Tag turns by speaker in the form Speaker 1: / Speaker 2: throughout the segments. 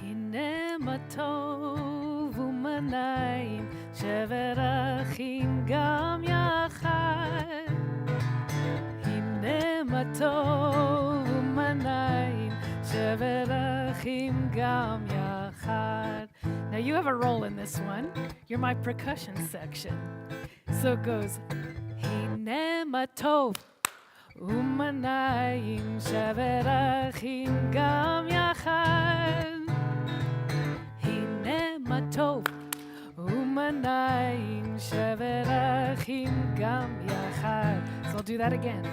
Speaker 1: הנה מה טוב ומה נעים, שבר אחים גם יחד. הנה מה טוב ומה נעים, שבר אחים גם יחד. Now you have a role in this one. You're my percussion section. So it goes, הנה מה טוב ומה נעים, שבר אחים גם יחד. הנה מה טוב ומה נעים, שבר אחים גם יחד. So I'll do that again.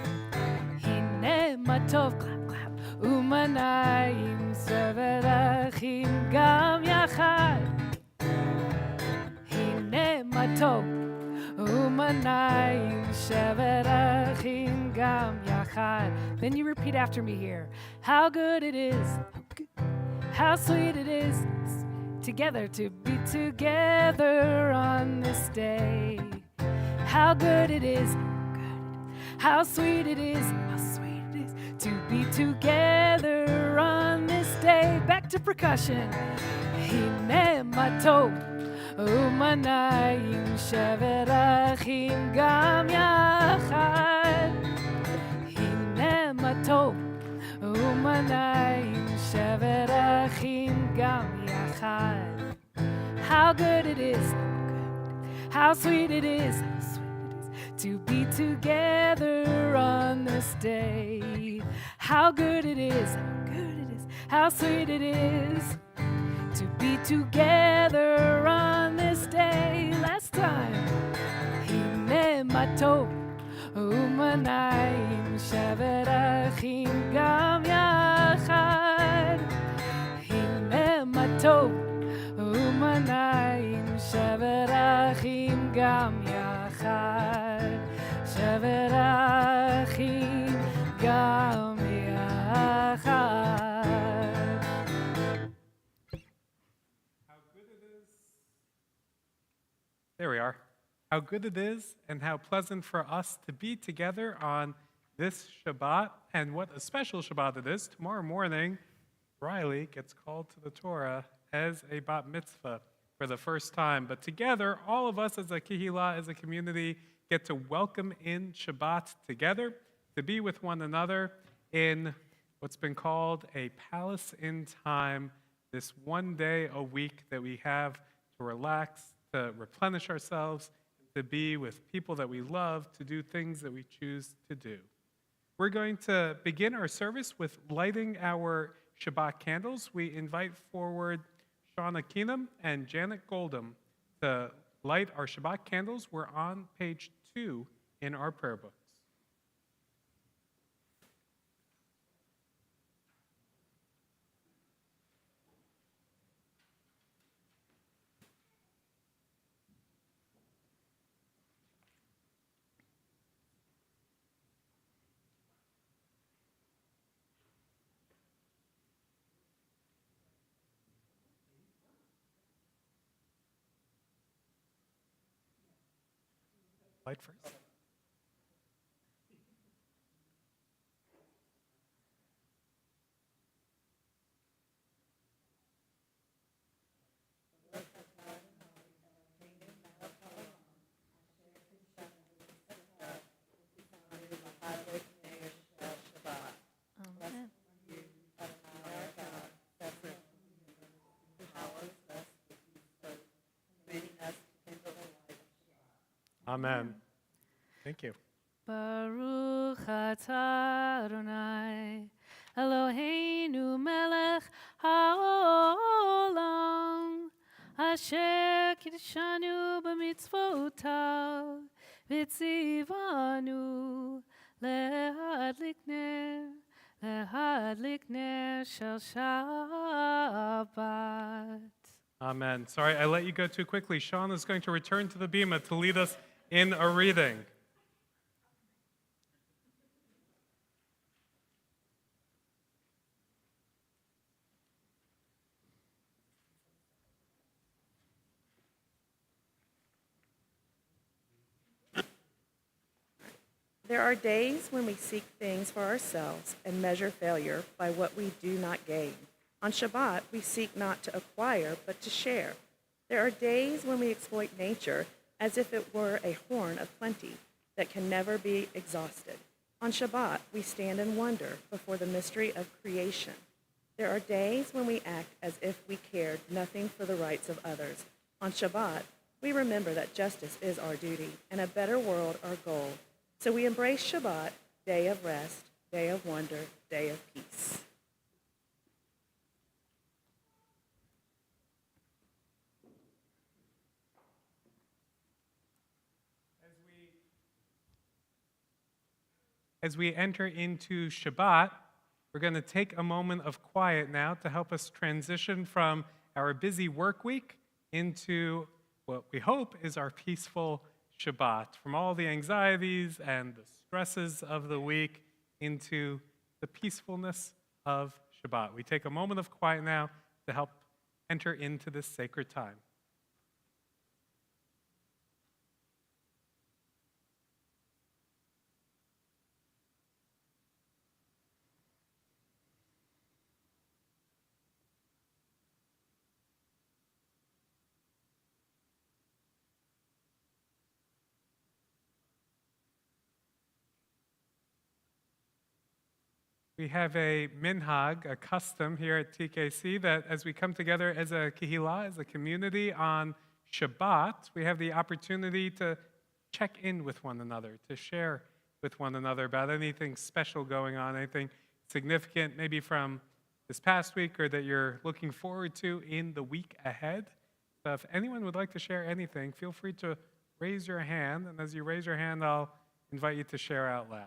Speaker 1: הנה מה טוב, clap clap, ומה נעים, שבר אחים גם יחד. הנה מה טוב ומה נעים, שבר אחים גם יחד. Then you repeat after me here. How good it is, how sweet it is, together to be together on this day. How good it is, how sweet it is, to be together on this day. Back to percussion. הנה מה טוב ומה נעים, שבר אחים גם יחד. הנה מה טוב ומה נעים, שבר אחים גם יחד. How good it is, how sweet it is, to be together on this day. How good it is, how sweet it is, to be together on this day. Last time. הנה מה טוב ומה נעים, שבר אחים גם יחד. הנה מה טוב ומה נעים, שבר אחים גם יחד. שבר אחים גם יחד.
Speaker 2: There we are. How good it is and how pleasant for us to be together on this Shabbat. And what a special Shabbat it is. Tomorrow morning, Riley gets called to the Torah as a bat mitzvah for the first time. But together, all of us as a Kehillat, as a community, get to welcome in Shabbat together, to be with one another in what's been called a palace in time, this one day a week that we have to relax, to replenish ourselves, to be with people that we love, to do things that we choose to do. We're going to begin our service with lighting our Shabbat candles. We invite forward Shauna Keenum and Janet Goldman to light our Shabbat candles. We're on page 2 in our prayer books. Light first. Amen. Thank you.
Speaker 1: Baruch atah Adonai, Eloheinu melech haolam, asher kiddushanu b'mitzvotav, v'tzivanu lehadlik ner shel Shabbat.
Speaker 2: Amen. Sorry, I let you go too quickly. Sean is going to return to the bima to lead us in a reading.
Speaker 3: There are days when we seek things for ourselves and measure failure by what we do not gain. On Shabbat, we seek not to acquire, but to share. There are days when we exploit nature as if it were a horn of plenty that can never be exhausted. On Shabbat, we stand in wonder before the mystery of creation. There are days when we act as if we cared nothing for the rights of others. On Shabbat, we remember that justice is our duty and a better world our goal. So we embrace Shabbat, day of rest, day of wonder, day of peace.
Speaker 2: As we enter into Shabbat, we're going to take a moment of quiet now to help us transition from our busy work week into what we hope is our peaceful Shabbat, from all the anxieties and the stresses of the week into the peacefulness of Shabbat. We take a moment of quiet now to help enter into this sacred time. We have a minhag, a custom here at TKC, that as we come together as a kehillah, as a community on Shabbat, we have the opportunity to check in with one another, to share with one another about anything special going on, anything significant maybe from this past week or that you're looking forward to in the week ahead. So if anyone would like to share anything, feel free to raise your hand, and as you raise your hand, I'll invite you to share out loud.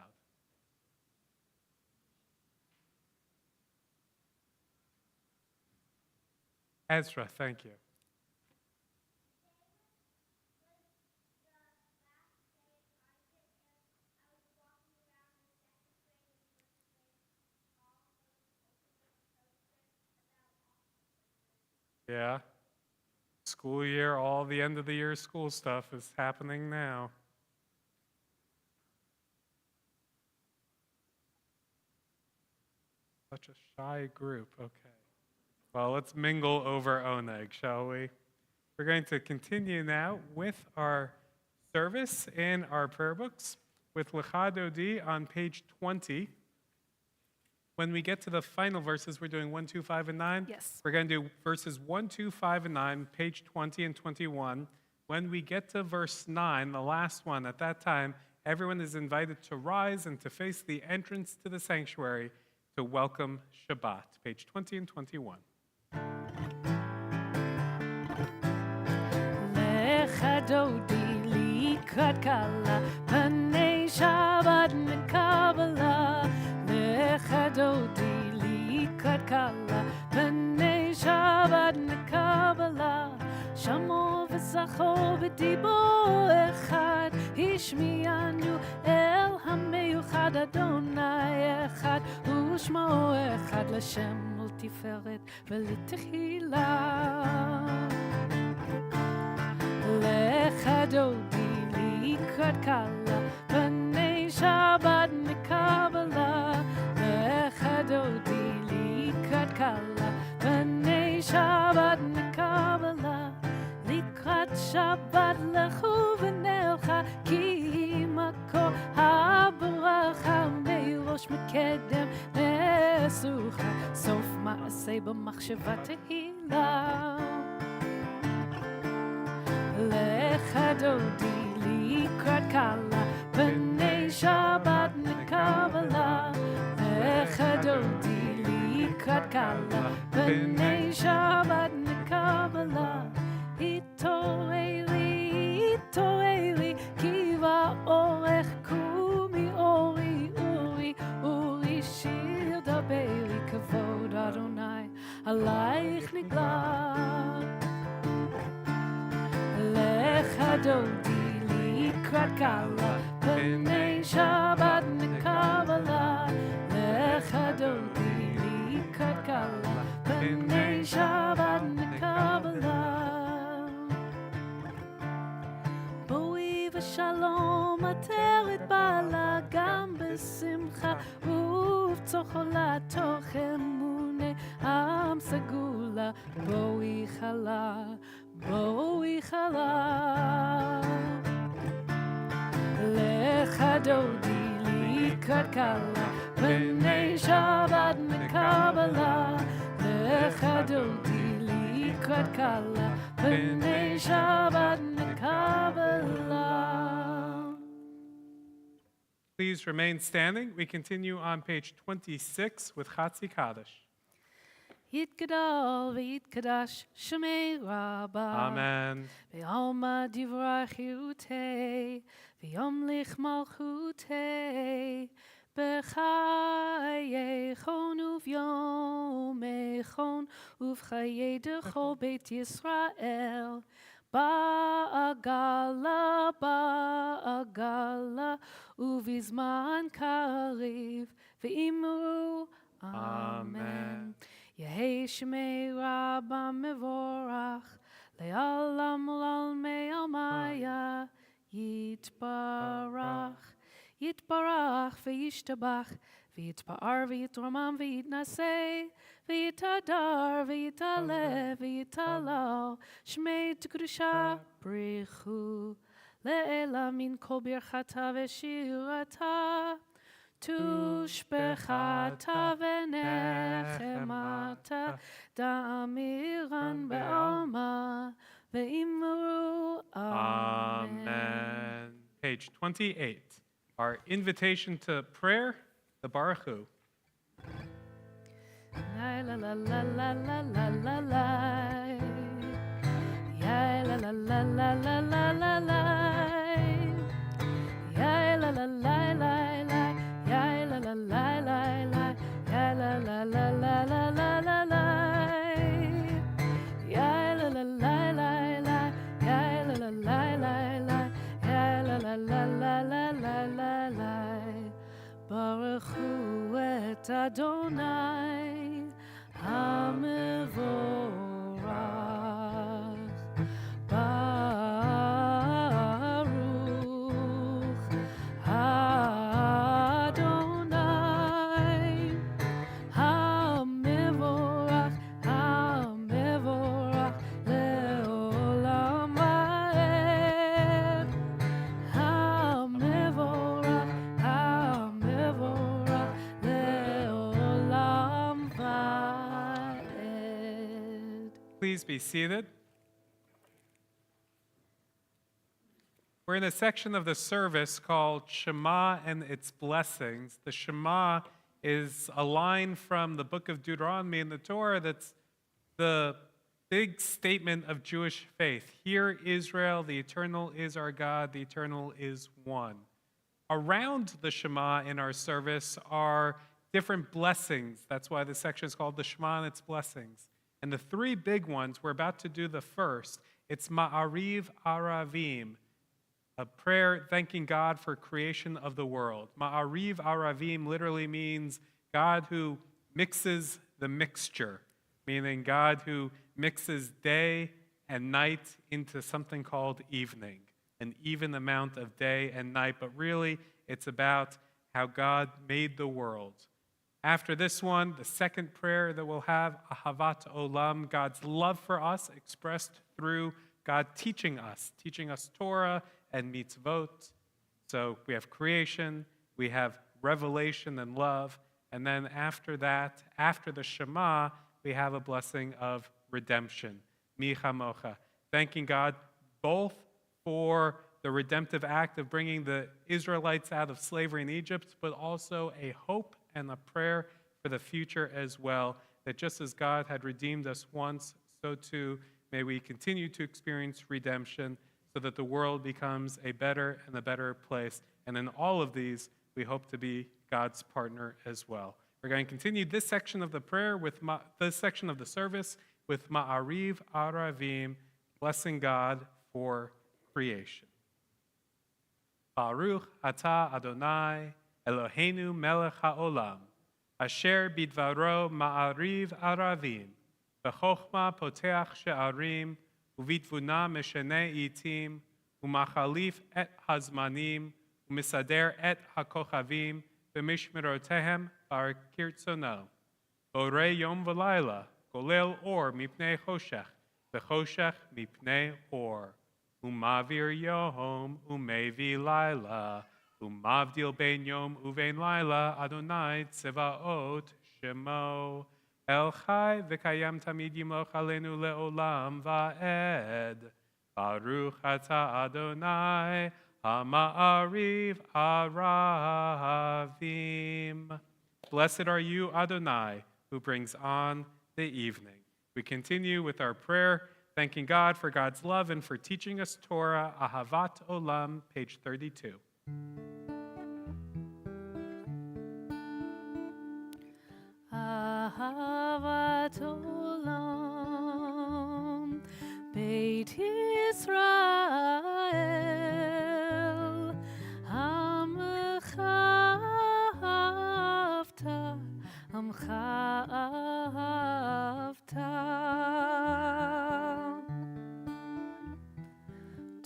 Speaker 2: Ezra, thank you. Yeah. School year, all the end of the year school stuff is happening now. Such a shy group. Okay. Well, let's mingle over oneg, shall we? We're going to continue now with our service in our prayer books with Lecha Dodi on page 20. When we get to the final verses, we're doing 1, 2, 5, and 9.
Speaker 1: Yes.
Speaker 2: We're going to do verses 1, 2, 5, and 9, page 20 and 21. When we get to verse 9, the last one, at that time, everyone is invited to rise and to face the entrance to the sanctuary to welcome Shabbat, page 20 and 21.
Speaker 1: Lecha Dodi likrat kala, panei Shabbat nekabala. Lecha Dodi likrat kala, panei Shabbat nekabala. Shamo v'zacho b'dibo echad, hishmiyanu el hameyuchad Adonai echad, u'shmo echad l'Shem ולתפארת ולתחילה. לך דודי לקראת קלה, פני שבת נקבלה. לך דודי לקראת קלה, פני שבת נקבלה. לקראת שבת לכו ונלכה, כי היא מקור הברכה, מראש מקדם נסוכה, סוף מעשה במחשבה תהילה. לך דודי לקראת קלה, פני שבת נקבלה. לך דודי לקראת קלה, פני שבת נקבלה. התעוררי, כי באורך קומי אורי, אורי שיר דברי, כבוד אדוני עלייך נגלה. לך דודי לקראת קלה, פני שבת נקבלה. לך דודי לקראת קלה, פני שבת נקבלה. ושלום עטרת בעלה גם בשמחה ובצוחלה תוך אמונה עם סגולה, בואי חלה, בואי חלה. לך דודי לי כלכלה, פני שבת מקבלה. לך דודי לי כלכלה, פני שבת מקבלה.
Speaker 2: Please remain standing. We continue on page 26 with Chatzi Kaddish.
Speaker 1: יתגדל ויתקדש שמי רבה.
Speaker 2: Amen.
Speaker 1: בעלמא דברי חירותי, וימליך מלכותי, בחייכון וביומכון, ובחיי דכל בית ישראל. בעגלה, בעגלה, ובזמן קריב, ואמרו אמן. יהי שמי רבה מבורך, לעולם ולעולמי עלמיה, יתברך. יתברך וישתבח, ויתפאר ויתרומם ויתנשא, ויתהדר ויתעלה ויתהלל, שמי קדושה ברכו, לעילה מן כל ברכתה ושירתה, תושבחתה ונחמתה, דאמירן בעלמא, ואמרו אמן.
Speaker 2: Amen. Page 28. Our invitation to prayer, the Baruch Hu.
Speaker 1: La la la la la la la la la. Ya la la la la la la la la. Ya la la la la la. Ya la la la la la. Ya la la la la la la la la. Ya la la la la la. Ya la la la la la. Ya la la la la la la la la. Baruch hu et Adonai המבורך. ברוך אדוני המבורך, המבורך לעולם ועד. המבורך, המבורך לעולם ועד.
Speaker 2: Please be seated. We're in a section of the service called Shema and its blessings. The Shema is a line from the book of Deuteronomy in the Torah that's the big statement of Jewish faith. Hear, Israel, the eternal is our God, the eternal is one. Around the Shema in our service are different blessings. That's why this section is called the Shema and its blessings. And the three big ones, we're about to do the first. It's Ma'ariv Aravim, a prayer thanking God for creation of the world. Ma'ariv Aravim literally means God who mixes the mixture, meaning God who mixes day and night into something called evening, an even amount of day and night, but really it's about how God made the world. After this one, the second prayer that we'll have, Ahavat Olam, God's love for us expressed through God teaching us Torah and mitzvot. So we have creation, we have revelation and love, and then after that, after the Shema, we have a blessing of redemption, Mi Chamocha, thanking God both for the redemptive act of bringing the Israelites out of slavery in Egypt, but also a hope and a prayer for the future as well, that just as God had redeemed us once, so too may we continue to experience redemption so that the world becomes a better and a better place. And in all of these, we hope to be God's partner as well. We're going to continue this section of the prayer with this section of the service with Ma'ariv Aravim, blessing God for creation. Baruch atah Adonai Eloheinu melech haolam, asher bidvaro ma'ariv aravim, b'chochma poteach she'arim, uvitvuna meshene itim, umachalif et hazmanim, umisader et hakochavim, b'mishmerotehem bar kirtzono. Borei yom v'layla, Kolel or mipnei choshech, v'choshech mipnei or. Umavir yom, umevi laila, umavdil ben yom uvein laila, Adonai tzevaot shemo. El chai v'kayam tamid yimloch aleinu leolam va'ed. Baruch ata Adonai, ha'ma'ariv aravim. Blessed are you, Adonai, who brings on the evening. We continue with our prayer, thanking God for God's love and for teaching us Torah, Ahavat Olam, page 32.
Speaker 1: Ahavat Olam, Beit Yisrael, Amcha Ahavta, Amcha Ahavta.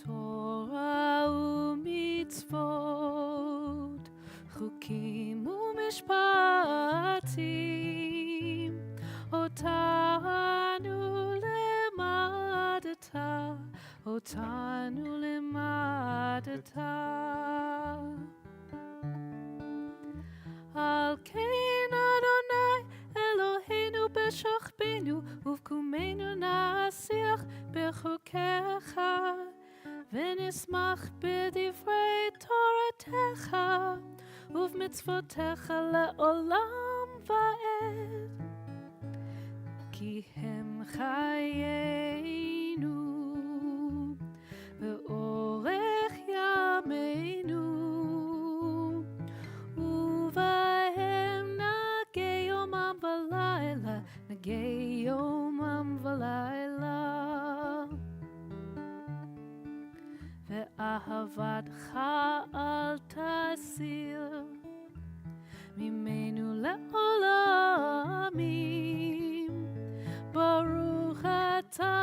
Speaker 1: Torah u'mitzvot, chukim u'mishpatim, otanu lemadata, otanu lemadata. Al kein Adonai Eloheinu b'shachbenu uvkumenu nasiach b'chukecha v'nismach b'divrei Toratecha uv'mitzvotecha le'olam va'ed ki hem chayenu ve'orech yameinu uvahem nagei yomam v'layla nagei yomam v'layla ve'ahavatcha al tasir mimenu le'olamim Baruch ata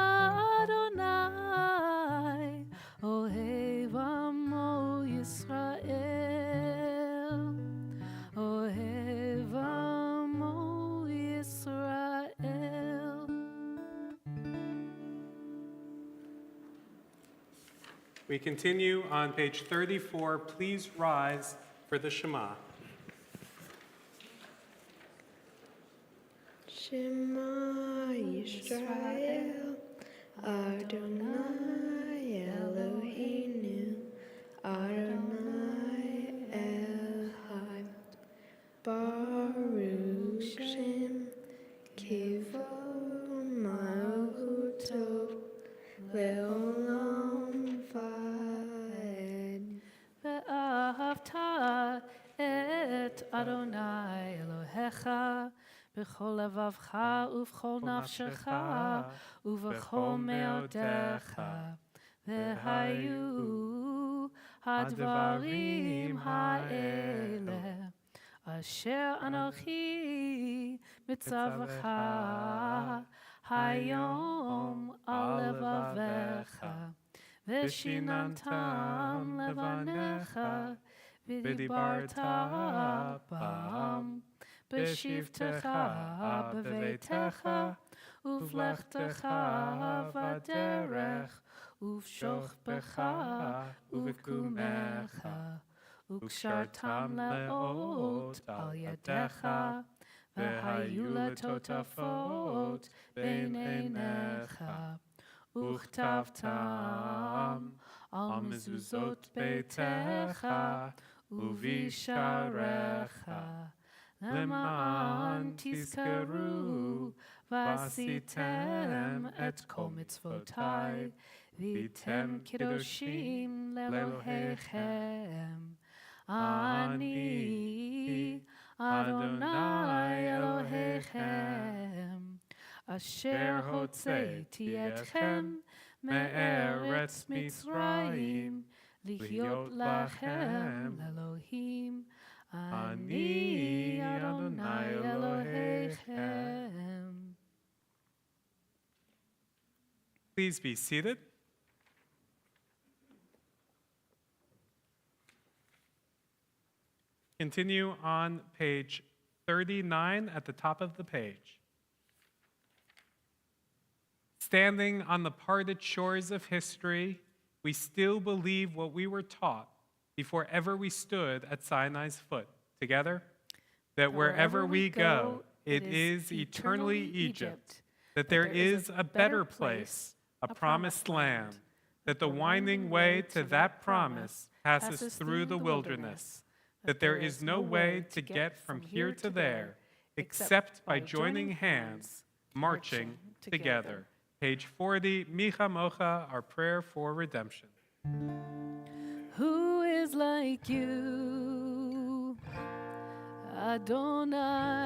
Speaker 1: Adonai Ohev amo Yisrael Ohev amo Yisrael.
Speaker 2: We continue on page 34. Please rise for the Shema.
Speaker 4: Shema Yisrael, Adonai Eloheinu, Adonai Echad, Baruch Shem, Kivod Malchuto, Leolam Vaed.
Speaker 1: Ve'ahavta et Adonai Elohecha b'chol levavcha uv'chol nafshecha uv'chol me'odecha v'hayu hadvarim ha'ele asher anochi mitzavcha hayom al levavecha v'shinantam levanecha v'dibarta bam B'shivtecha b'veitecha, uv'lechtecha v'derech, uv'shochbecha uv'kumecha, u'kshartam le'ot al yadecha, v'hayu letotafot bein einecha, u'chtavtam al mezuzot beitecha, u'visharecha. Leman tizkaru vasitem et kol mitzvotai vitem kiddoshim lelohechem. Ani Adonai Elohechem asher hotzeiti etchem me'eretz Mitzrayim lihyot lachem lelohim. Ani Adonai Elohechem.
Speaker 2: Please be seated. Continue on page 39 at the top of the page. Standing on the parted shores of history, we still believe what we were taught before ever we stood at Sinai's foot. Together? That wherever we go, it is eternally Egypt, that there is a better place, a promised land, that the winding way to that promise passes through the wilderness, that there is no way to get from here to there except by joining hands, marching together. Page 40, Micha Mocha, our prayer for redemption.
Speaker 1: Who is like you, Adonai?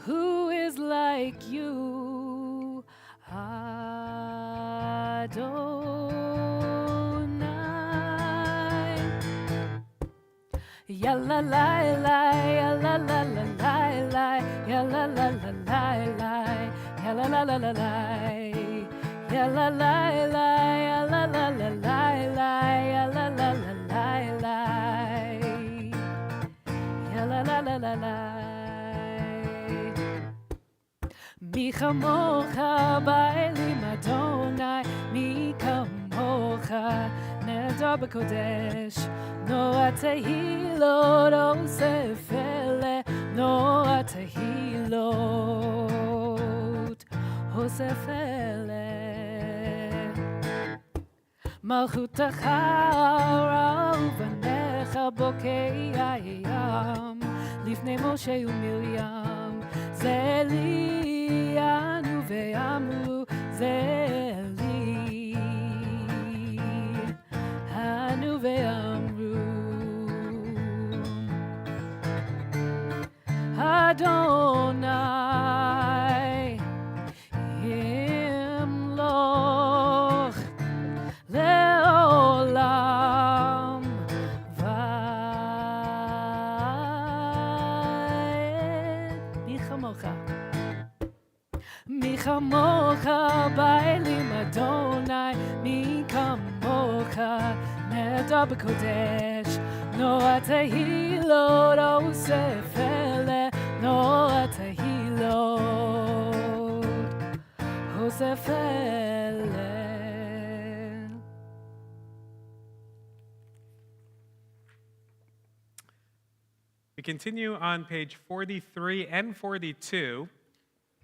Speaker 1: Who is like you, Adonai? Ya la la la, ya la la la la la, ya la la la la la, ya la la la la la, ya la la la, ya la la la la la, ya la la la la la, ya la la la la la. Mi chamocha ba'elim Adonai, mi kamocha neder b'kodesh, noa tehilot osef ele, noa tehilot osef ele. Malchutecha uvanecha bokei hayam, lifnei Moshe uMiriam, זה לי ענו ואמרו, זה לי ענו ואמרו, אדוני ימלוך לעולם מי כמוך באלים אדוני, מי כמוך נדר בקודש, נורא תהילות אוסף אלה, נורא תהילות אוסף אלה.
Speaker 2: We continue on page 43 and 42.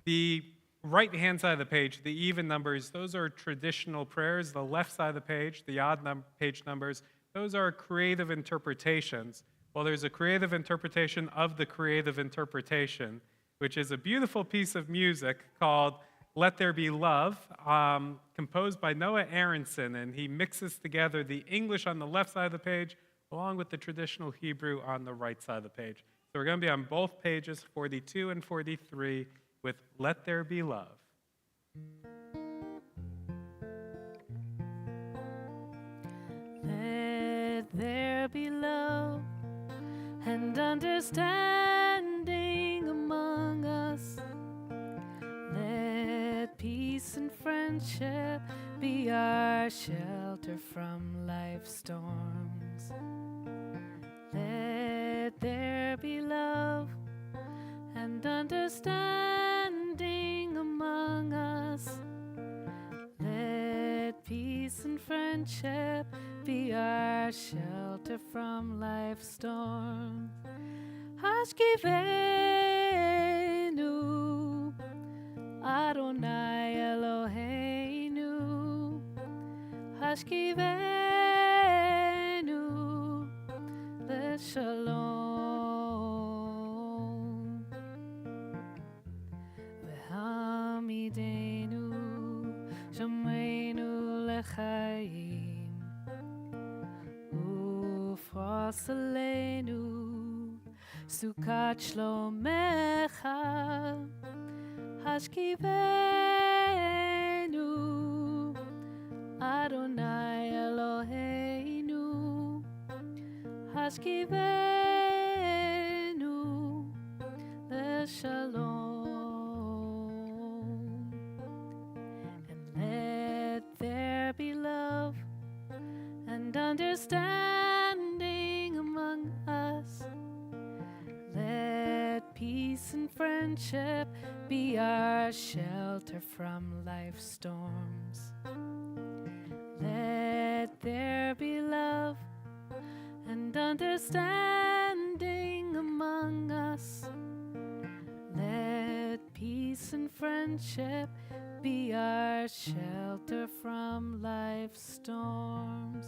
Speaker 2: The right-hand side of the page, the even numbers, those are traditional prayers. The left side of the page, the odd page numbers, those are creative interpretations. Well, there's a creative interpretation of the creative interpretation, which is a beautiful piece of music called Let There Be Love, composed by Noah Aronson, and he mixes together the English on the left side of the page along with the traditional Hebrew on the right side of the page. So we're going to be on both pages, 42 and 43, with Let There Be Love.
Speaker 1: Let there be love and understanding among us. Let peace and friendship be our shelter from life's storms. Let there be love and understanding among us. Let peace and friendship be our shelter from life's storms. Hashkivenu, Adonai Eloheinu. Hashkivenu, Leshalom. V'hamidenu, Shomreinu Lechaim. Ufros Aleinu, Sukat Shlomecha. Hashkivenu, Adonai Eloheinu. Hashkivenu, Leshalom. And let there be love and understanding among us. Let peace peace and friendship be our shelter from life's storms. Let there be love and understanding among us. Let peace and friendship be our shelter from life's storms.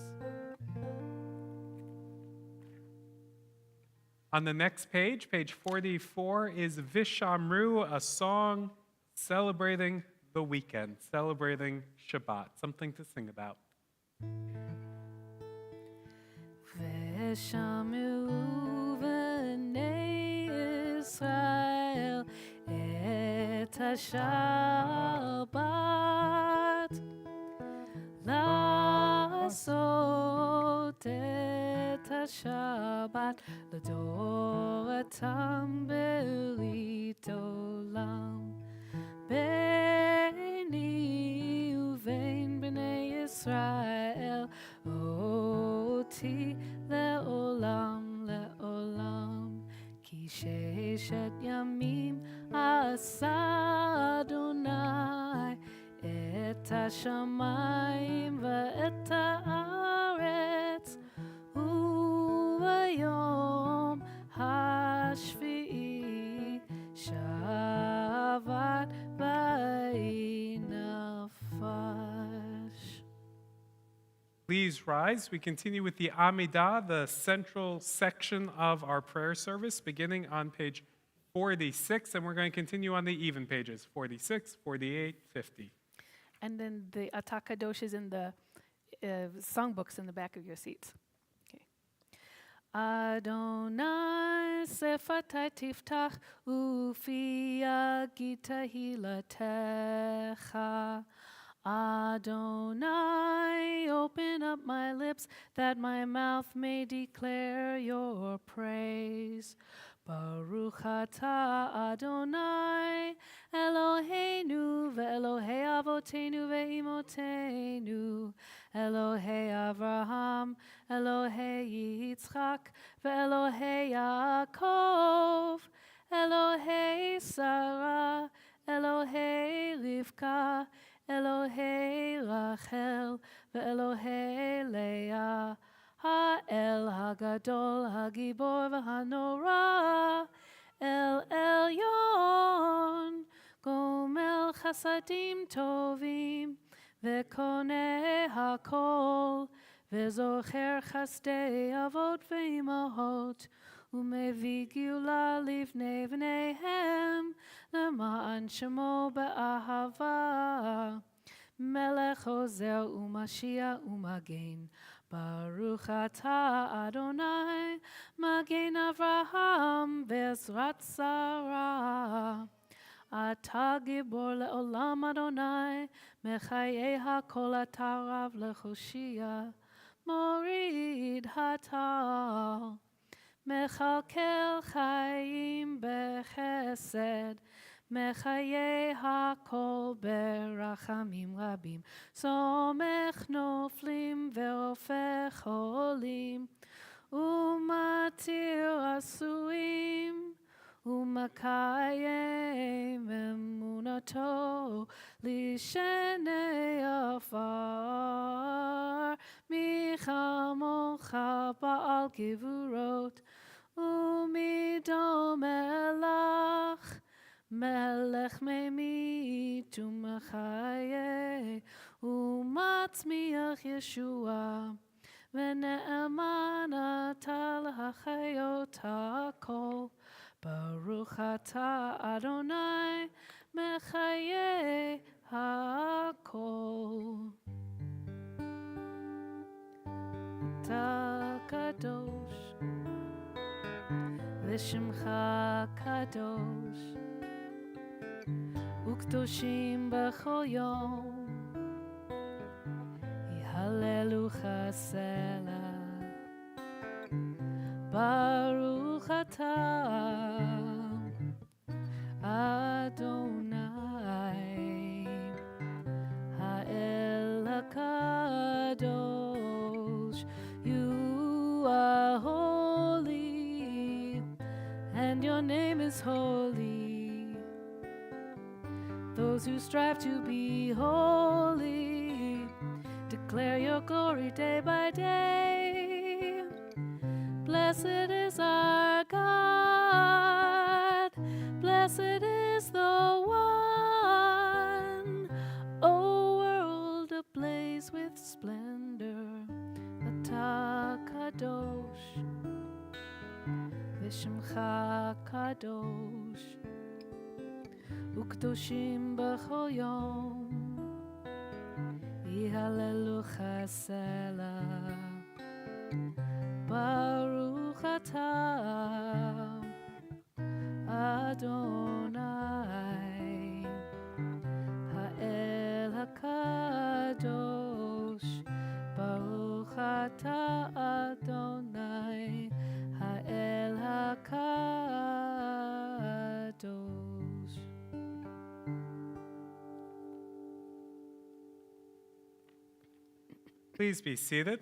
Speaker 2: On the next page, page 44, is Vishamru, a song celebrating the weekend, celebrating Shabbat, something to sing about.
Speaker 1: Veshamu v'nei Yisrael et ha-Shabbat la'asot et ha-Shabbat l'doratam berit olam beini uvein b'nei Yisrael oti le'olam le'olam ki sheshet yamim asa Adonai et hashamayim ve'et haaretz u'bayom hashvi'i Shabbat v'inafash.
Speaker 2: Please rise. We continue with the Amidah, the central section of our prayer service, beginning on page 46, and we're going to continue on the even pages, 46, 48, 50.
Speaker 1: And then the Atakadosh is in the songbooks in the back of your seats. Okay. Adonai sefatai tiftach ufi yagid tehilatecha. Adonai, open up my lips that my mouth may declare your praise. Baruch atah Adonai, Eloheinu ve'Elohei avotenu ve'imotenu, Elohei Avraham, Elohei Yitzchak, ve'Elohei Yaakov, Elohei Sarah, Elohei Rivka, Elohei Rachel, ve'Elohei Leah, Ha'el Hagadol, Hagibor v'Hanora, El Elyon, Gomel Chasadim Tovim, ve'Koneh Hakol, ve'Zocher Chasdei Avot ve'Imahot, u'mevii Geula livnei v'neihem, למען שמו באהבה, מלך עוזר ומשיח ומגן. ברוך אתה אדוני, מגן אברהם ועזרת שרה. אתה גיבור לעולם אדוני, מחיי הכל אתה רב להושיע, מוריד הטל. מכלכל חיים בחסד, מחיי הכל ברחמים רבים, סומך נופלים ורופא חולים, ומתיר אסורים, ומקיים אמונתו לשני עפר, מי כמוך בעל גבורות, ומי דומה לך, מלך ממית ומחיה, ומצמיח ישועה, ונאמן אתה להחיות הכל. ברוך אתה אדוני, מחיי הכל. אתה קדוש, ושמך קדוש, וקדושים בכל יום, יהללוך סלע. ברוך אתה אדוני, האל הקדוש. You are holy and your name is holy. Those who strive to be holy declare your glory day by day. Blessed is our God, blessed is the one, O world ablaze with splendor, Ata Kadosh, V'Shemcha Kadosh, Ukdoshim b'chol yom, Yihallelu Selah. Baruch atah Adonai Ha'el HaKadosh. Baruch atah Adonai Ha'el HaKadosh.
Speaker 2: Please be seated.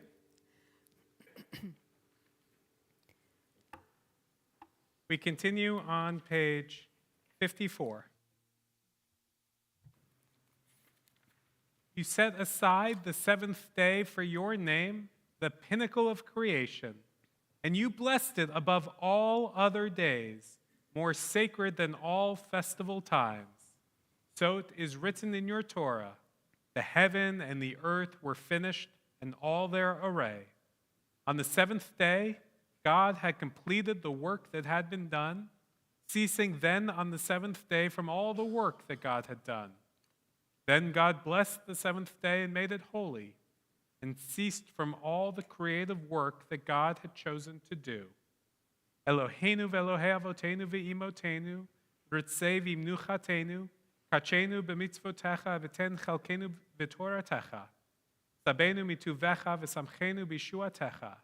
Speaker 2: We continue on page 54. You set aside the seventh day for your name, the pinnacle of creation, and you blessed it above all other days, more sacred than all festival times. So it is written in your Torah, the heaven and the earth were finished and all their array. On the seventh day, God had completed the work that had been done, ceasing then on the seventh day from all the work that God had done. Then God blessed the seventh day and made it holy, and ceased from all the creative work that God had chosen to do. Eloheinu ve'Elohei avotenu ve'imotenu, ritzei v'imnuchatenu, kachenu b'mitzvotecha v'ten chalkenu v'toratecha, sabenu mituvecha v'samchenu b'shuatecha,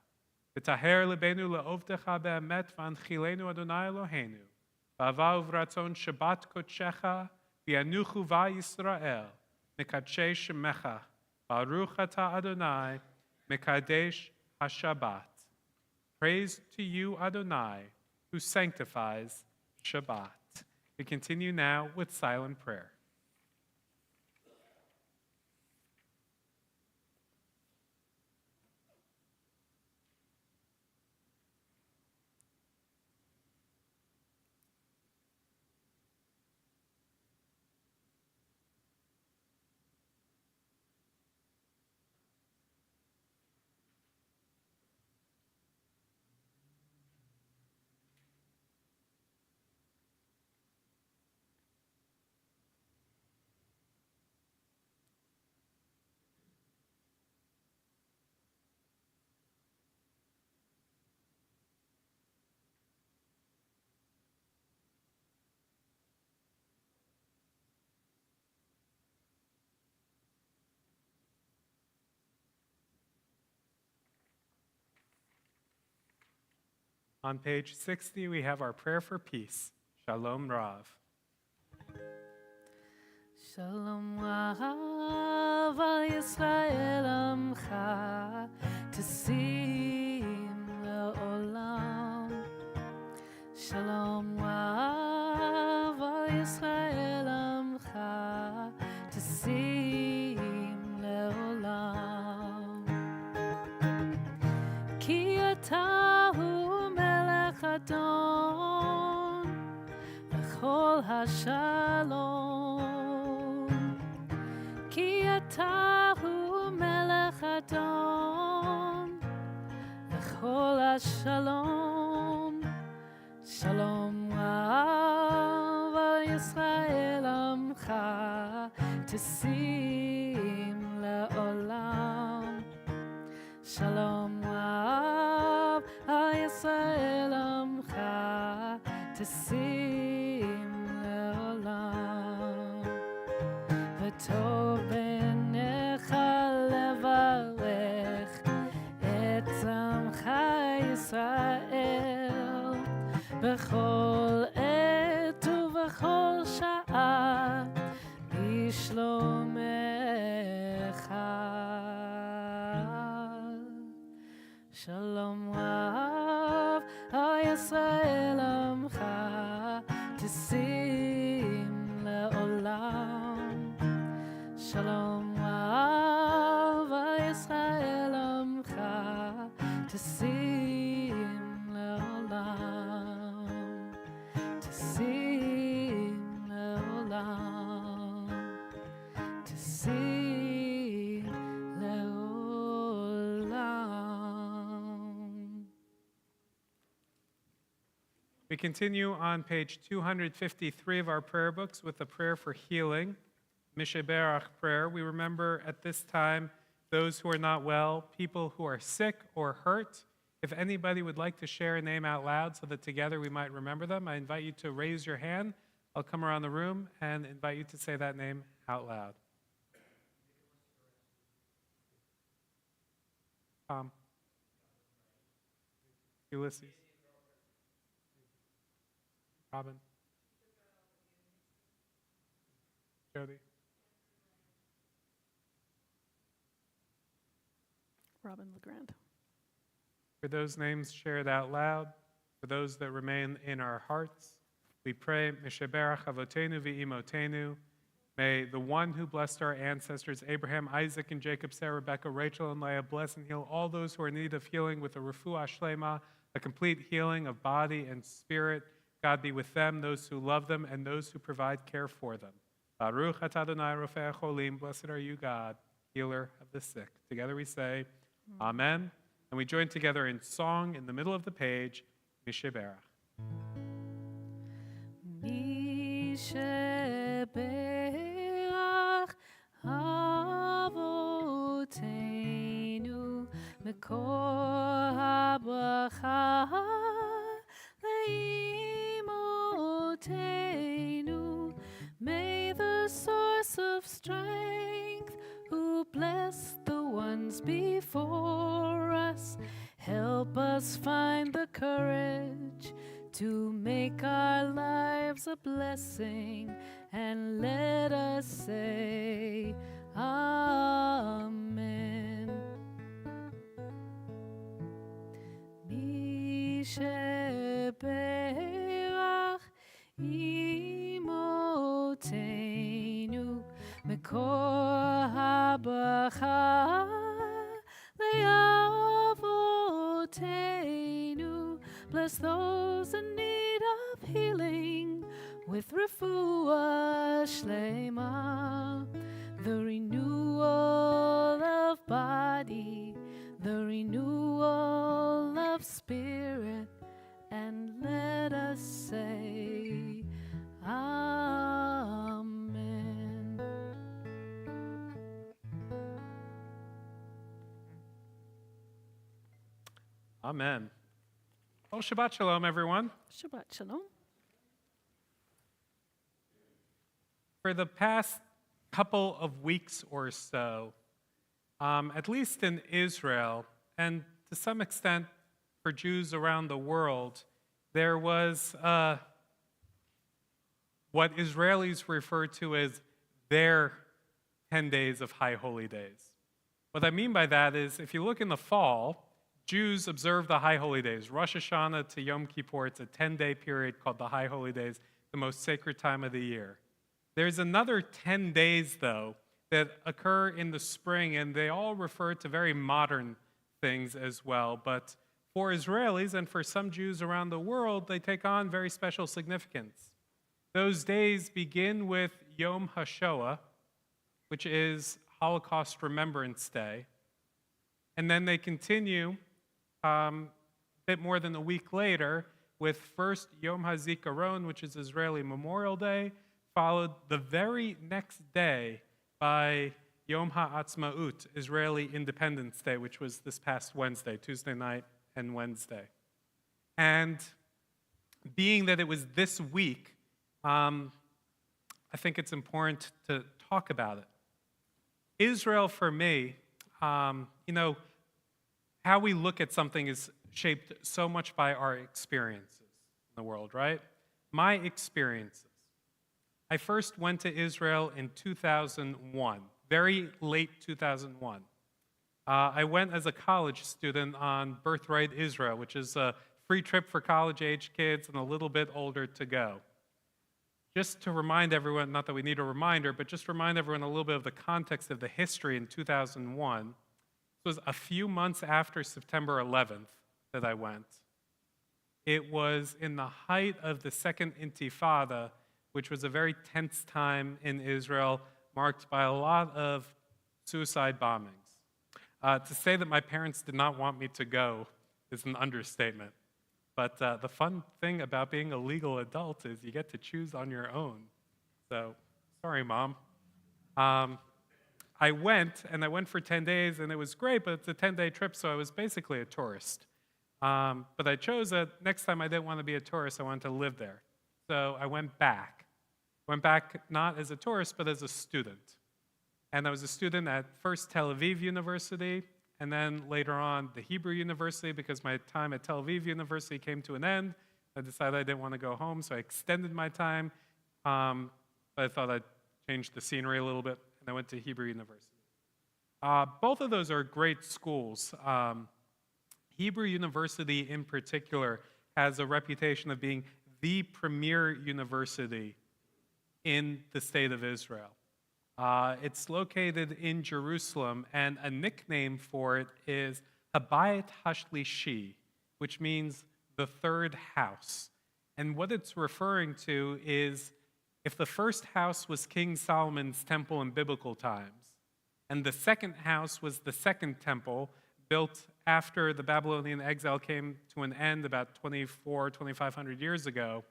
Speaker 2: v'taher lebenu le'ovtecha be'emet v'anchilenu Adonai Eloheinu, v'ava uvratzon Shabbat kodshecha, v'yanuchu v'Yisrael, mekadshe shemecha, Baruch atah Adonai, mekadesh haShabbat. Praise to you, Adonai, who sanctifies Shabbat. We continue now with silent prayer. On page 60, we have our prayer for peace. Shalom Rav.
Speaker 1: Shalom Rav al Yisrael Amcha, Tesim le'olam. Shalom Rav al Yisrael Amcha, Tesim le'olam. Ki atahu melech Adon, v'chol hashalom. Ki atahu melech Adon, v'chol hashalom. Shalom Rav al Yisrael Amcha, Tesim le'olam. Shalom Rav al Yisrael Amcha, Tesim le'olam. V'tov b'necha levarech et Amcha Yisrael b'chol et u'v'chol sha'a b'shlomecha. Shalom Rav al Yisrael Amcha, Tasim leolam, tasim leolam, tasim leolam.
Speaker 2: We continue on page 253 of our prayer books with the prayer for healing, Misheberach prayer. We remember at this time those who are not well, people who are sick or hurt. If anybody would like to share a name out loud so that together we might remember them, I invite you to raise your hand. I'll come around the room and invite you to say that name out loud. Tom. Ulysses. Robin. Jody.
Speaker 1: Robin LeGrand.
Speaker 2: For those names shared out loud, for those that remain in our hearts, we pray, Misheberach Avotenu v'imotenu, may the one who blessed our ancestors, Abraham, Isaac, and Jacob, Sarah, Rebecca, Rachel, and Leah, bless and heal all those who are in need of healing with a refuah shlema, a complete healing of body and spirit. God be with them, those who love them, and those who provide care for them. Baruch atah Adonai rofei cholim, blessed are you, God, healer of the sick. Together we say, Amen. And we join together in song in the middle of the page, Misheberach.
Speaker 1: Misheberach Avotenu Mekor HaBracha Leimotenu. May the source of strength who blessed the ones before us help us find the courage to make our lives a blessing, and let us say Amen. Misheberach imotenu Mekor HaBracha Le'avotenu. Bless those in need of healing with refuah shlema, the renewal of body, the renewal of spirit, and let us say Amen.
Speaker 2: Amen. Well, Shabbat Shalom, everyone.
Speaker 1: Shabbat Shalom.
Speaker 2: For the past couple of weeks or so, at least in Israel, and to some extent for Jews around the world, there was what Israelis refer to as their 10 days of high holy days. What I mean by that is, if you look in the fall, Jews observe the high holy days. Rosh Hashanah to Yom Kippur, it's a 10-day period called the high holy days, the most sacred time of the year. There's another 10 days, though, that occur in the spring, and they all refer to very modern things as well. But for Israelis and for some Jews around the world, they take on very special significance. Those days begin with Yom HaShoah, which is Holocaust Remembrance Day. And then they continue a bit more than a week later with first Yom HaZikaron, which is Israeli Memorial Day, followed the very next day by Yom HaAtzmaut, Israeli Independence Day, which was this past Wednesday, Tuesday night and Wednesday. And being that it was this week, I think it's important to talk about it. Israel, for me, how we look at something is shaped so much by our experiences in the world, right? My experiences. I first went to Israel in 2001, very late 2001. I went as a college student on Birthright Israel, which is a free trip for college-age kids and a little bit older to go. Just to remind everyone, not that we need a reminder, but just remind everyone a little bit of the context of the history in 2001. This was a few months after September 11th that I went. It was in the height of the Second Intifada, which was a very tense time in Israel, marked by a lot of suicide bombings. To say that my parents did not want me to go is an understatement. But the fun thing about being a legal adult is you get to choose on your own. So, sorry, Mom. I went for 10 days, and it was great, but it's a 10-day trip, so I was basically a tourist. But I chose that next time I didn't want to be a tourist, I wanted to live there. So I went back. Went back not as a tourist, but as a student. And I was a student at first Tel Aviv University, and then later on the Hebrew University, because my time at Tel Aviv University came to an end. I decided I didn't want to go home, so I extended my time. But I thought I'd change the scenery a little bit, and I went to Hebrew University. Both of those are great schools. Hebrew University in particular has a reputation of being the premier university in the state of Israel. It's located in Jerusalem, and a nickname for it is Habayit Hashlishi, which means the third house. And what it's referring to is if the first house was King Solomon's temple in biblical times, and the second house was the second temple built after the Babylonian exile came to an end about 2,500 years ago,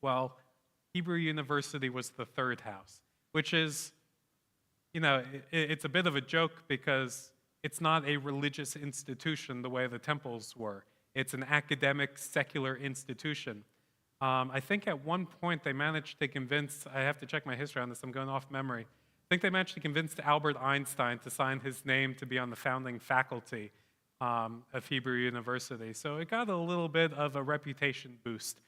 Speaker 2: well, Hebrew University was the third house, which is, it's a bit of a joke because it's not a religious institution the way the temples were. It's an academic, secular institution. I think at one point they managed to convince, I have to check my history on this, I'm going off memory. I think they managed to convince Albert Einstein to sign his name to be on the founding faculty of Hebrew University. So it got a little bit of a reputation boost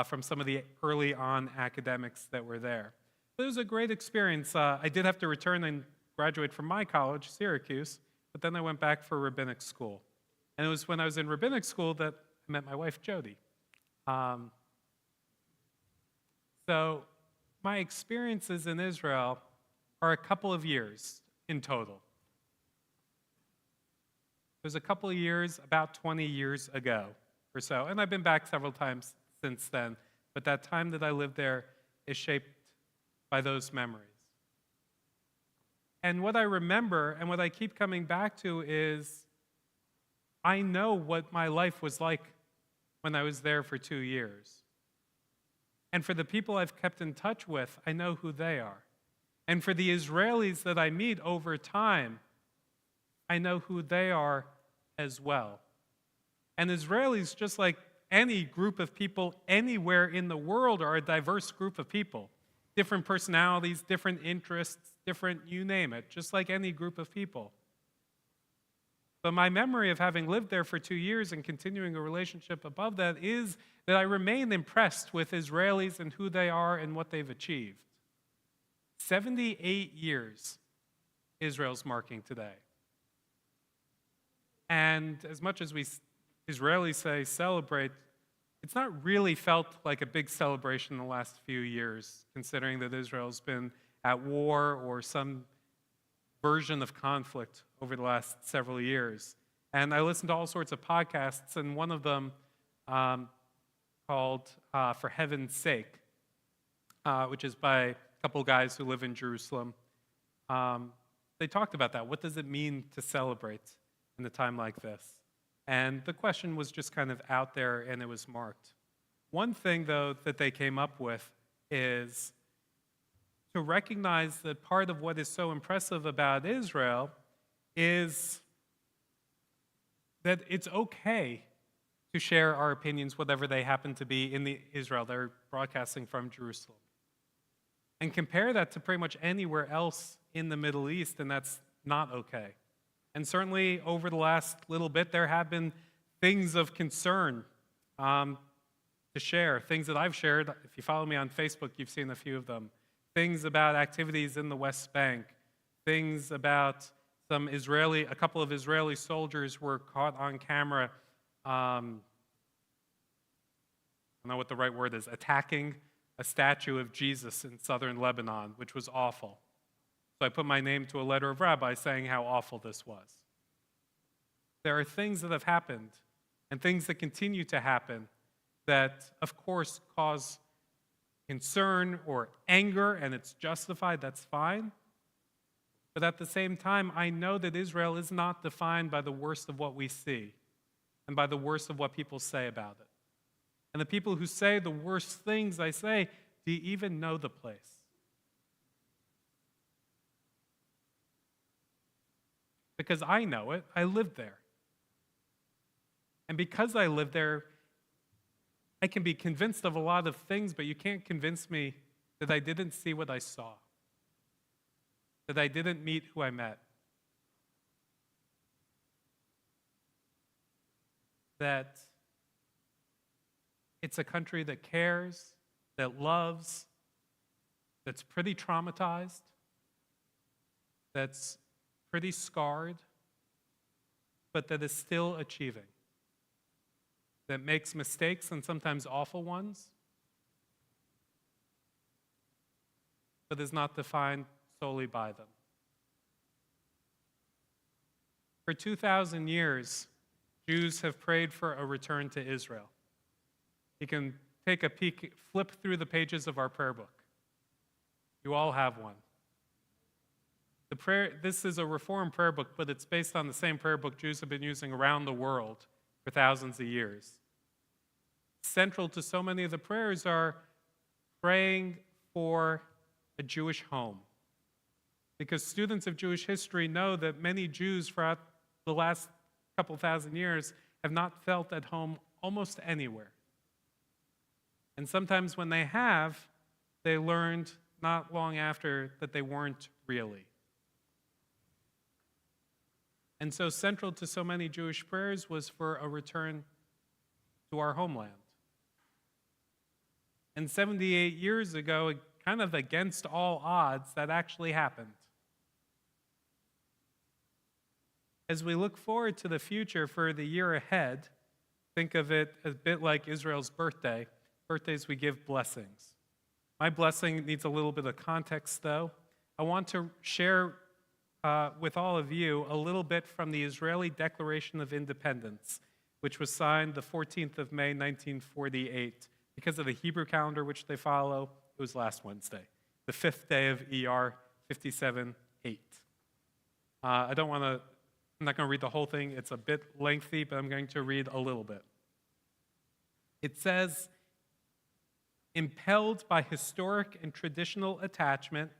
Speaker 2: from some of the early on academics that were there. It was a great experience. I did have to return and graduate from my college, Syracuse, but then I went back for rabbinic school. And it was when I was in rabbinic school that I met my wife, Jody. So my experiences in Israel are a couple of years in total. It was a couple of years, about 20 years ago or so, and I've been back several times since then, but that time that I lived there is shaped by those memories. And what I remember and what I keep coming back to is I know what my life was like when I was there for 2 years. And for the people I've kept in touch with, I know who they are. And for the Israelis that I meet over time, I know who they are as well. And Israelis, just like any group of people anywhere in the world, are a diverse group of people. Different personalities, different interests, different you name it, just like any group of people. But my memory of having lived there for 2 years and continuing a relationship above that is that I remain impressed with Israelis and who they are and what they've achieved. 78 years Israel's marking today. And as much as we Israelis say celebrate, it's not really felt like a big celebration in the last few years, considering that Israel's been at war or some version of conflict over the last several years. And I listened to all sorts of podcasts, and one of them called For Heaven's Sake, which is by a couple guys who live in Jerusalem. They talked about that. What does it mean to celebrate in a time like this? And the question was just kind of out there, and it was marked. One thing, though, that they came up with is to recognize that part of what is so impressive about Israel is that it's okay to share our opinions, whatever they happen to be, in Israel. They're broadcasting from Jerusalem. And compare that to pretty much anywhere else in the Middle East, and that's not okay. And certainly over the last little bit, there have been things of concern to share, things that I've shared. If you follow me on Facebook, you've seen a few of them. Things about activities in the West Bank, things about a couple of Israeli soldiers were caught on camera, I don't know what the right word is, attacking a statue of Jesus in southern Lebanon, which was awful. So I put my name to a letter of Rabbi saying how awful this was. there are things that have happened and things that continue to happen that, of course, cause concern or anger, and it's justified, that's fine. But at the same time, I know that Israel is not defined by the worst of what we see and by the worst of what people say about it. And the people who say the worst things, I say, do you even know the place? Because I know it. I lived there. And because I lived there, I can be convinced of a lot of things, but you can't convince me that I didn't see what I saw, that I didn't meet who I met, that it's a country that cares, that loves, that's pretty traumatized, that's pretty scarred, but that is still achieving, that makes mistakes and sometimes awful ones, but is not defined solely by them. For 2,000 years, Jews have prayed for a return to Israel. You can take a peek, flip through the pages of our prayer book. You all have one. This is a Reformed prayer book, but it's based on the same prayer book Jews have been using around the world for thousands of years. Central to so many of the prayers are praying for a Jewish home. Because students of Jewish history know that many Jews throughout the last couple thousand years have not felt at home almost anywhere. And sometimes when they have, they learned not long after that they weren't really. And so central to so many Jewish prayers was for a return to our homeland. And 78 years ago, kind of against all odds, that actually happened. As we look forward to the future for the year ahead, think of it a bit like Israel's birthday. Birthdays, we give blessings. My blessing needs a little bit of context, though. I want to share with all of you a little bit from the Israeli Declaration of Independence, which was signed the 14th of May, 1948. Because of the Hebrew calendar which they follow, it was last Wednesday, the 5th day of ER 57-8. I'm not going to read the whole thing. It's a bit lengthy, but I'm going to read a little bit. It says, impelled by historic and traditional attachment,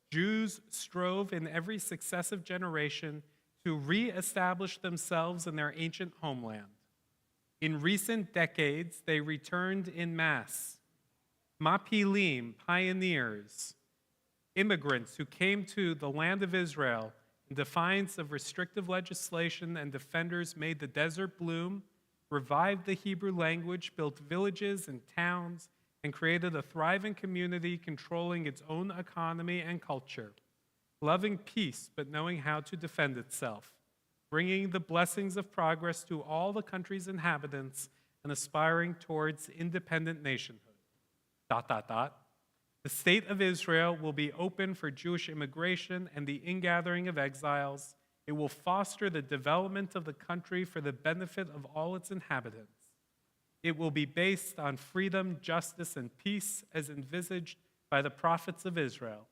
Speaker 2: Jews strove in every successive generation to re-establish themselves in their ancient homeland. In recent decades, they returned in mass. Mapilim, pioneers, immigrants who came to the land of Israel in defiance of restrictive legislation, and defenders made the desert bloom, revived the Hebrew language, built villages and towns, and created a thriving community controlling its own economy and culture, loving peace but knowing how to defend itself, bringing the blessings of progress to all the country's inhabitants, and aspiring towards independent nationhood. ... The state of Israel will be open for Jewish immigration and the ingathering of exiles. It will foster the development of the country for the benefit of all its inhabitants. It will be based on freedom, justice, and peace as envisaged by the prophets of Israel.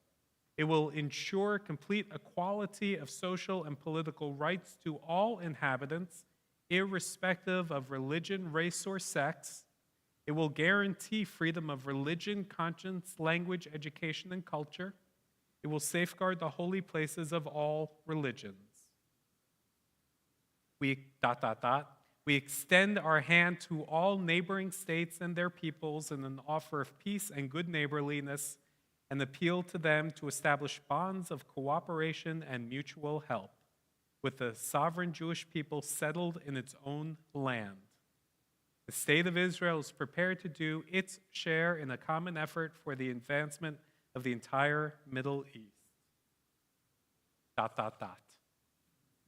Speaker 2: It will ensure complete equality of social and political rights to all inhabitants, irrespective of religion, race, or sex. It will guarantee freedom of religion, conscience, language, education, and culture. It will safeguard the holy places of all religions. We extend our hand to all neighboring states and their peoples in an offer of peace and good neighborliness, and appeal to them to establish bonds of cooperation and mutual help with the sovereign Jewish people settled in its own land. The state of Israel is prepared to do its share in a common effort for the advancement of the entire Middle East. ...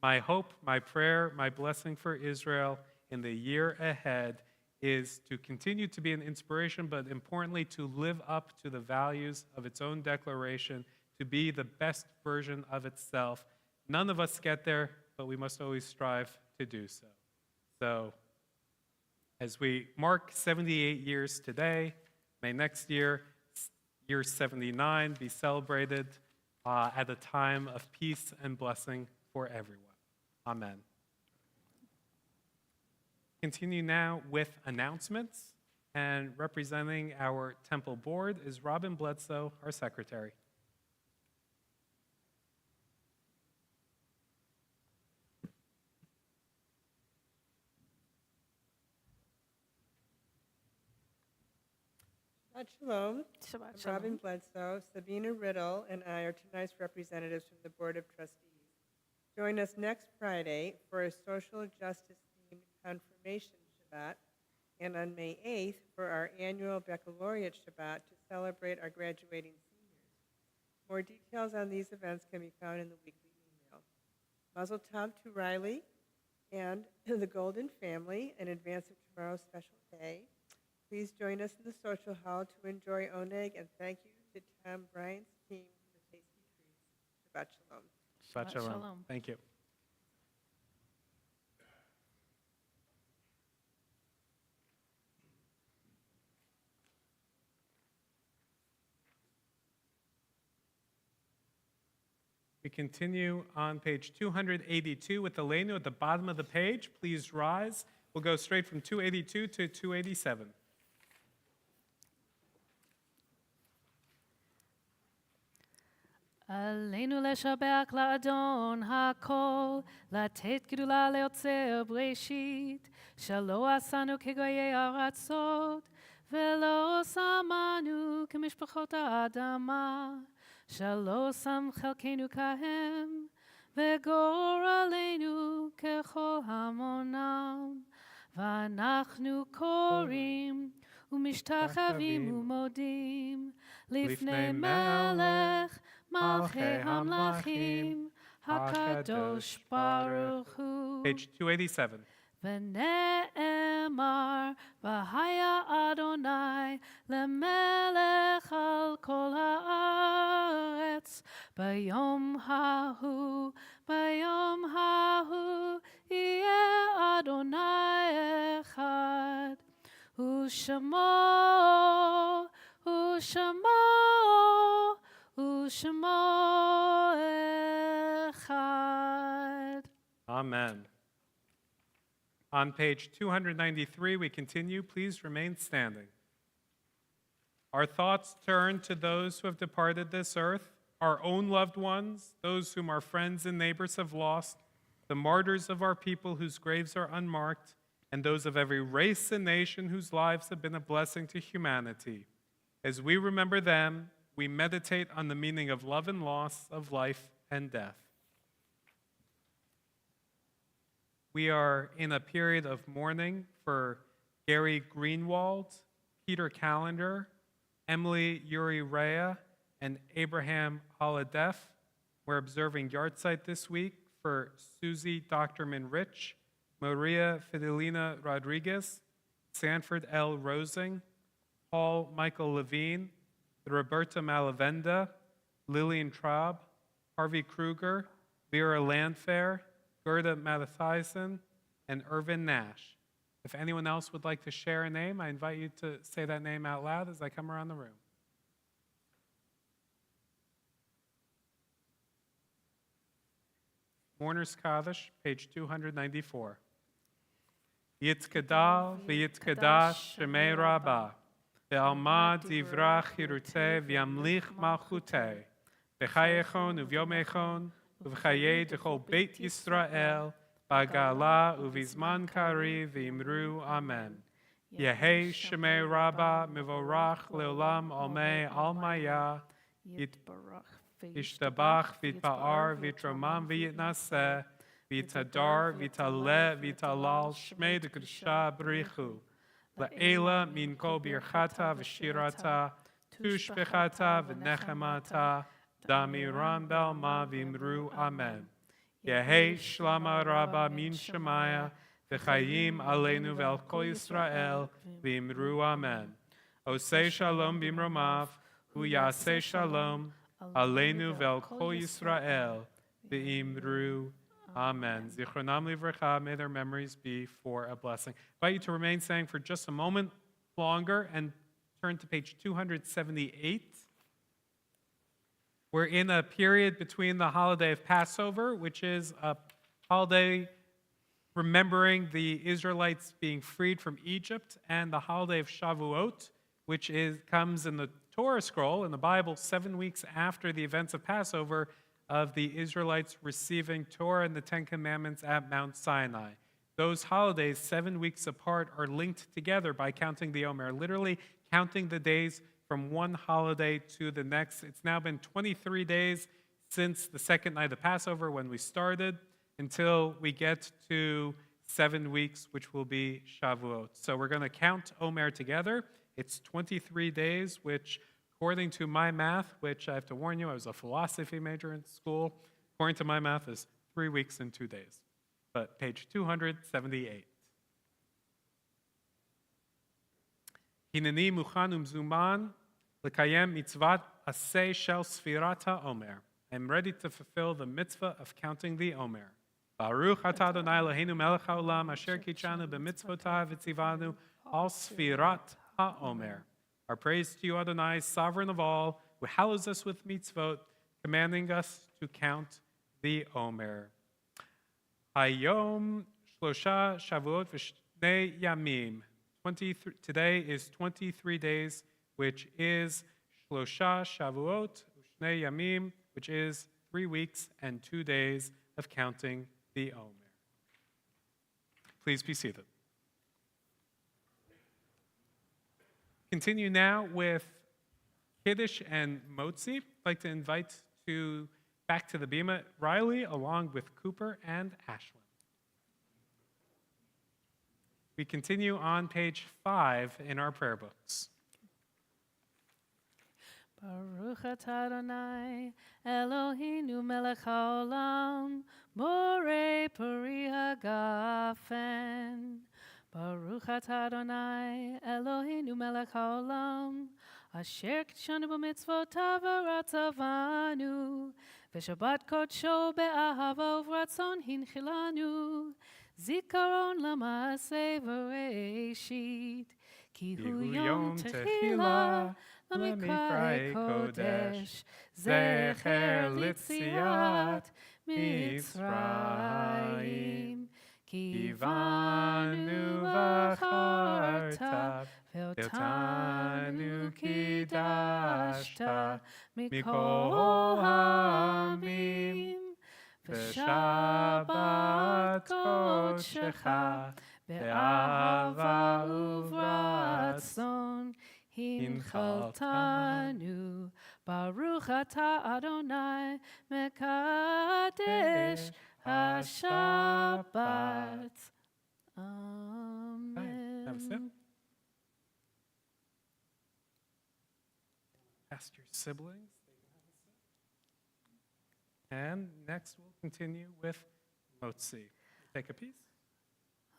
Speaker 2: My hope, my prayer, my blessing for Israel in the year ahead is to continue to be an inspiration, but importantly, to live up to the values of its own declaration, to be the best version of itself. None of us get there, but we must always strive to do so. So, as we mark 78 years today, may next year, year 79, be celebrated at a time of peace and blessing for everyone. Amen. Continue now with announcements, and representing our temple board is Robin Bledsoe, our secretary.
Speaker 5: Shabbat Shalom.
Speaker 1: Shabbat
Speaker 5: I'm
Speaker 1: shalom.
Speaker 5: Robin Bledsoe. Sabina Riddle and I are tonight's representatives from the Board of Trustees. Join us next Friday for a social justice-themed confirmation Shabbat, and on May 8th for our annual Baccalaureate Shabbat to celebrate our graduating seniors. More details on these events can be found in the weekly email. Mazel Tov to Riley and the Golden family in advance of tomorrow's special day. Please join us in the social hall to enjoy oneg, and thank you to Tom Bryant's team for tasty treats. Shabbat Shalom.
Speaker 2: Shabbat
Speaker 1: Shabbat
Speaker 2: shalom.
Speaker 1: shalom.
Speaker 2: Thank you. We continue on page 282 with the Leinu at the bottom of the page. Please rise. We'll go straight from 282 to 287.
Speaker 1: עלינו לשבח לאדון הכל, לתת גדולה ליוצר בראשית, שלא עשנו כגויי ארצות, ולא שמנו כמשפחות האדמה, שלא שם חלקנו כהם, וגורלנו ככל המונם. ואנחנו קוראים ומשתחווים ומודים לפני מלך מלכי המלכים, הקדוש ברוך הוא.
Speaker 2: Page 287.
Speaker 1: ונאמר, והיה אדוני למלך על כל הארץ, ביום ההוא יהיה אדוני אחד, ושמו אחד.
Speaker 2: Amen. On page 293, we continue. Please remain standing. Our thoughts turn to those who have departed this earth, our own loved ones, those whom our friends and neighbors have lost, the martyrs of our people whose graves are unmarked, and those of every race and nation whose lives have been a blessing to humanity. As we remember them, we meditate on the meaning of love and loss, of life and death. We are in a period of mourning for Gary Greenwald, Peter Callender, Emily Yuri Rea, and Abraham Holodef. We're observing yahrzeit this week for Susie Doctorman Rich, Maria Fidelina Rodriguez, Sanford L. Rosing, Paul Michael Levine, Roberta Malavenda, Lillian Traub, Harvey Kruger, Vera Landfair, Gerda Matthijsen, and Irvin Nash. If anyone else would like to share a name, I invite you to say that name out loud as I come around the room. Mourner's Kaddish, page 294. Yitkadal v'yitkadash shemei Rabbah, ve'alma divrach hiruteh v'yamlich malchuteh, v'chayechon uvyomechon, uv'chayei dechol beit Yisrael, ba'gala uvizman kari v'imru amen. Yehei shemei Rabbah mivorach leolam almei almaya, Yishtabach v'yitpa'ar v'yitromam v'yitnaseh, v'yitadar v'yitaleh v'yitalal shmei d'kedusha b'richu, la'ela min kol birchata v'shirata, tushbechata v'nechemata, damiram belma v'imru amen. Yehei shlama rabba min shemaya, v'chayim aleinu ve'al kol Yisrael, v'imru amen. Osei shalom b'imromav, hu yaseh shalom, Aleinu ve'al kol Yisrael, v'imru Amen. Zichronam livracha, may their memories be for a blessing. I invite you to remain standing for just a moment longer and turn to page 278. We're in a period between the holiday of Passover, which is a holiday remembering the Israelites being freed from Egypt, and the holiday of Shavuot, which comes in the Torah scroll in the Bible 7 weeks after the events of Passover of the Israelites receiving Torah and the Ten Commandments at Mount Sinai. Those holidays, 7 weeks apart, are linked together by counting the Omer, literally counting the days from one holiday to the next. It's now been 23 days since the second night of Passover when we started until we get to 7 weeks, which will be Shavuot. So we're going to count Omer together. It's 23 days, which according to my math, which I have to warn you, I was a philosophy major in school, according to my math is 3 weeks and 2 days. But page 278. Hineni muchan umzuman lekayem mitzvat aseh shel sfirata omer. I'm ready to fulfill the mitzvah of counting the Omer. Baruch atah Adonai Eloheinu melech haolam asher kitshanu b'mitzvotav v'tzivanu al sfirat ha-omer. Our praise to you, Adonai, sovereign of all, who hallows us with mitzvot, commanding us to count the Omer. Hayom shlosha shavuot v'shnei yamim. Today is 23 days, which is shlosha shavuot v'shnei yamim, which is 3 weeks and 2 days of counting the Omer. Please be seated. Continue now with Kiddush and Motzi. I'd like to invite back to the Bima Riley along with Cooper and Ashwin. We continue on page 5 in our prayer books.
Speaker 1: Baruch atah Adonai Eloheinu melech haolam borei peri hagafen. Baruch atah Adonai Eloheinu melech haolam asher kitshanu b'mitzvotav v'ratzavanu v'shabbat kodsho be'ahava uvratzon hinchilanu zikaron l'maaseh v'reishit ki hu yom techila l'mikra'ei kodesh zecher litziat Mitzrayim Kivanu v'acharta ve'otanu kidashta mikol ha'amim v'shabbat kodshecha be'ahava uvratzon hinchaltanu Baruch atah Adonai mekadesh HaShabbat. Amen.
Speaker 2: Have a sip. Ask your siblings. And next we'll continue with Motzi. Take a piece.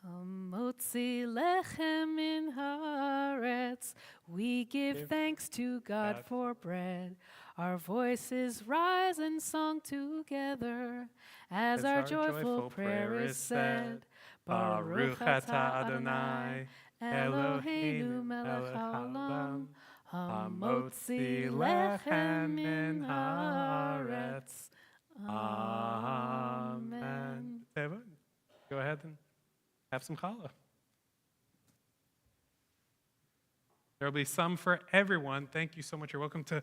Speaker 1: Motzi lechem min haaretz. We give thanks to God for bread. Our voices rise in song together as our joyful prayer is said. Baruch atah Adonai Eloheinu melech haolam hamotzi lechem min haaretz. Amen.
Speaker 2: Go ahead and have some challah. There will be some for everyone. Thank you so much. You're welcome to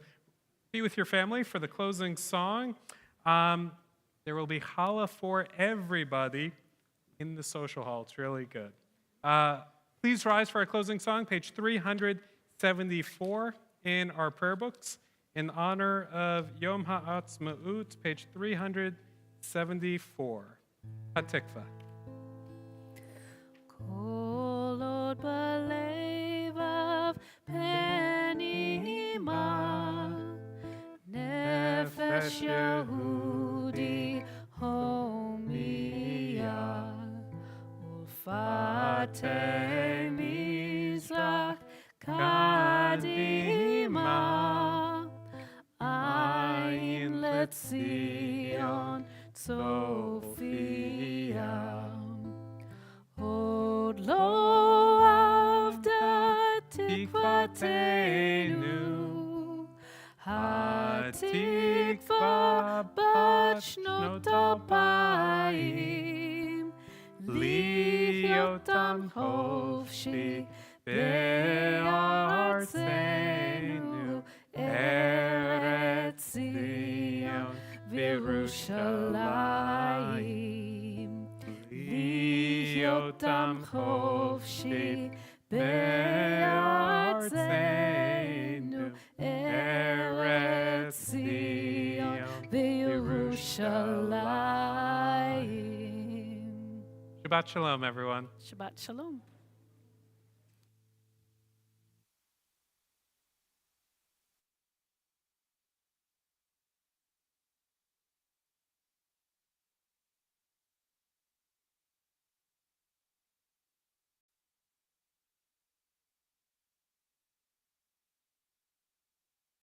Speaker 2: be with your family for the closing song. There will be challah for everybody in the social hall. It's really good. Please rise for our closing song, page 374 in our prayer books. In honor of Yom HaAtzmaut, page 374. Hatikva.
Speaker 1: Kol od balevav penima nefesh Yehudi homiya ulfatei mizrach kadima ayin letzion tzofim. ארצנו, התקווה בת שנות 2000, להיות עם חופשי בארצנו, ארץ ציון וירושלים. להיות עם חופשי בארצנו, ארץ ציון וירושלים.
Speaker 2: Shabbat Shalom, everyone.
Speaker 1: Shabbat Shalom.